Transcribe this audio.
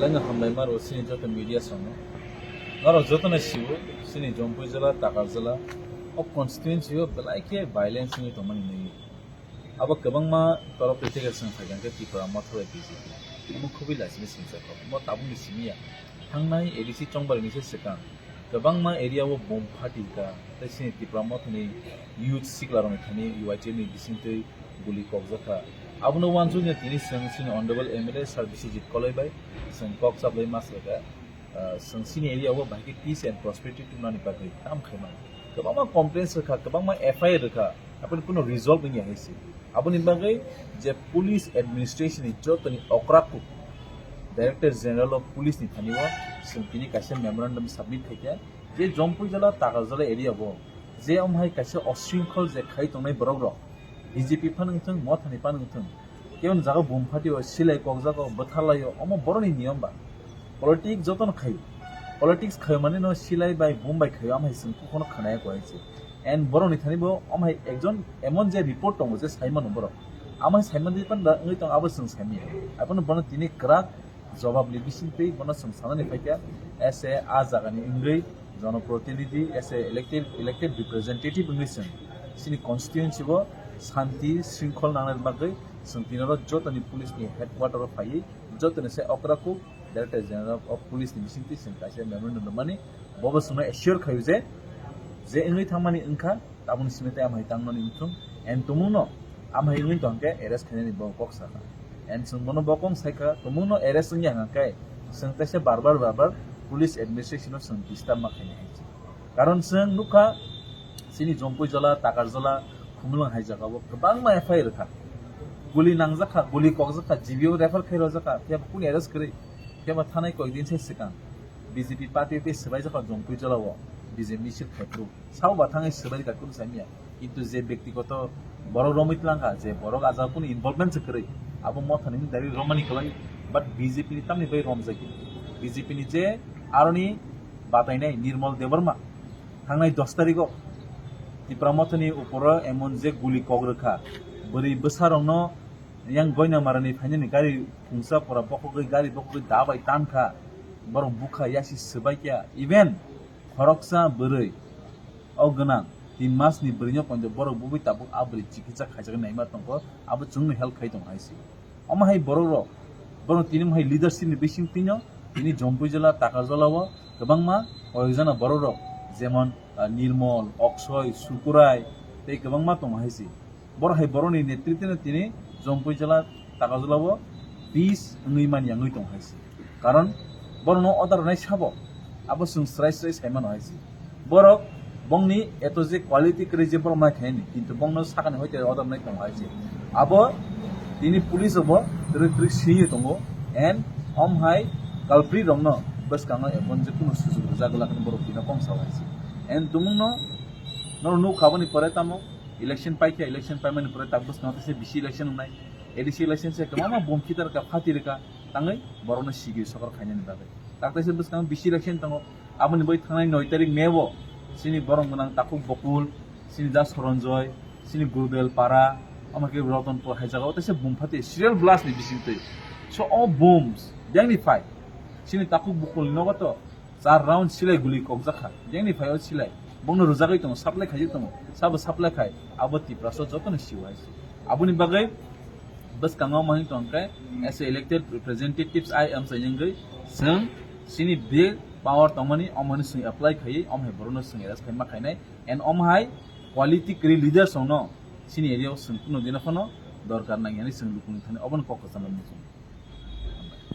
Belanga hamlaymar o sini jota media sono. Naro jota na shiwo sini Jompu jala Takar jala o constituency o belai ke violence ni to mani nei. Abo kabang ma toro political sang phajan ke tipra ma thore BJP. Mo khubi lasini singsa ko. Mo tabung ni simia. Thangnai ADC chongbar ni se sekang. Kabang ma area o bomb party ka ta sini tipra ma thani youth siklarong thani UIT ni disinte guli kokjaka. Abno wanju ni tini sini honorable MLA service jit kolai bai sang kok sablai mas lega sang sini area o bahki peace and prosperity tu nani pakai tam khema kabang ma complaints rakha kabang ma FIR rakha apun kuno resolve ni haisi apun bagai je police administration ni jotani okraku director general of police ni thaniwa sang tini kaise memorandum submit khaikya je Jompu jala Takar jala area bo je amhai kaise osrinkhol je khai tongnai borok rok BJP panungthung mo thani panungthung keon jaga bom phati o silai kok jaga bathalayo omo boroni niyam ba politics joton khai politics khai mane no silai bai bom bai khai amhai sing kono khanaya koiছে and boroni thani bo amhai ekjon emon je report tongo je saiman borok amhai saiman di pan ngai tong abo sing saimi apun bono tini krak jawab libisin pe bono sing sanani faikya ese a jaga ni ingrai জনপ্রতিনিধি এসে elected representative ingrisan sini constituency bo শান্তি শৃঙ্খল নানার বাগে সংতিনর যতনি police নি headquarter ফাই যতনি সে অকরাকু ডাইরেক্টর জেনারেল অফ পুলিশ নি মিসিংতি সিং কাছে মেমোরেন্ডাম মানি বব সুনা এশিওর খায়ু যে ইংই থামানি ইনখা তাবুন সিমেতে আমহাই তাংননি ইনথুম এন তুমুনো আমহাই ইংই তংকে এরেস্ট খাইনি বকক সাকা এন সুমনো বকং সাইকা তুমুনো এরেস্ট ইং ইয়াঙ্গাকাই সংতাসে বারবার পুলিশ অ্যাডমিনিস্ট্রেশন অফ সংতিস্তা মাখাইনি হাইছি কারণ সং নুখা সিনি জম্পু জলা তাকার জলা kumulong haijakawo kabang ma FIR rakha guli nangjaka guli kokjaka GBO refer khairo jaka kya kuni arrest kare kya ma thanai koi din se sikang BJP party pe sebai jaka Jompu jalawo BJP misil khatru sao ba thangai sebai ka kun samia কিন্তু যে ব্যক্তিগত বড় রমিত লাঙ্গা যে বড় আজা কোন involvement করে আবো ম থানি দাবি রমানি কলাই বাট বিজেপি নি তামনি bai রমজাকি বিজেপি নি যে আরনি বাতাইনাই নির্মল Debbarma থাংনাই 10 তারিখও Tipramotani upora emon je guli kogrekha bari besarongno yang goina marani phaini gari phungsa pora bokogoi gari bokogoi dabai tankha borong bukha yasi sebaikya even khoroksa börei ogna 3 mas ni brinyo ponjo borok bubi tabuk abri chikitsa khaijak naima tongko abo chungni help khai tong haisi omahai borok borong tini mahai leadership ni bising tinyo tini Jompu jala Takar jalawo gobangma oyjana borok যেমন নির্মল অক্ষয় সুকুরাই এই গোबांमा दं हायसि बर हाय बरनि नेतृत्वनि तिनि Jompu jala Takar jalawo peace ngैमानि ngै दं हायसि कारण बरनो अदार नाय साबो आबो जों स्राय सायमान हायसि बरक बंगनि एतो जे क्वालिटी करे जे बर माय खायनि किन्तु बंगनो साखानि होइते अदार नाय दं हायसि आबो तिनि पुलिस अबो ट्रिक सिनि दङ एन्ड हम हाय कालप्रि रंनो बस कांगा एबन जे कुनु सुजुग जागलाखन बरक दिना कम सावायसि एन्ड दुमुनो नो खाबनि परे तामो इलेक्शन पाइके इलेक्शन पाइमानि परे ताबस नतसे बिसि इलेक्शन नाय एडिसि इलेक्शन से कमा बमखितार का फातिरका तांगै बरनो सिगि सरकार खायनि बागै ताकैसे बस कांगा बिसि इलेक्शन तांगो आबनि बै थांनाय 9 तारिख मेबो सिनि बरं गोनां ताकु बकुल सिनि दा सरनजय सिनि गुरबेल पारा আমাকে রতনপুর হাইজাগাও তাসে বুম ফাতে সিরিয়াল ব্লাস্ট নি বিসিতে সো অল বুমস ম্যাগনিফাই সিনি তাকু বকুল নগত 4 রাউন্ড সিলাই গুলি ককজাখা ম্যাগনিফাই ও সিলাই বংনো রোজাগাই দङ সাপ্লাই খাইजो दङ साबो साप्लाई खाय आबति प्रासो जतन सिवाइस आबुनि बागै बस कांगाव माहि तंकाय as elected representatives I am सयंगै जों सिनि बे पावर तमनि अमनि सि अप्लाई खाय अमहे बरनो सि एस खायमा खायनाय एन्ड अमहाय क्वालिटी क्रि लिडर्स नो सिनि एरियाव सोंकुनो दिनखनो दरकार नांगैनि सों लुकुनि थाने अबन कक सामन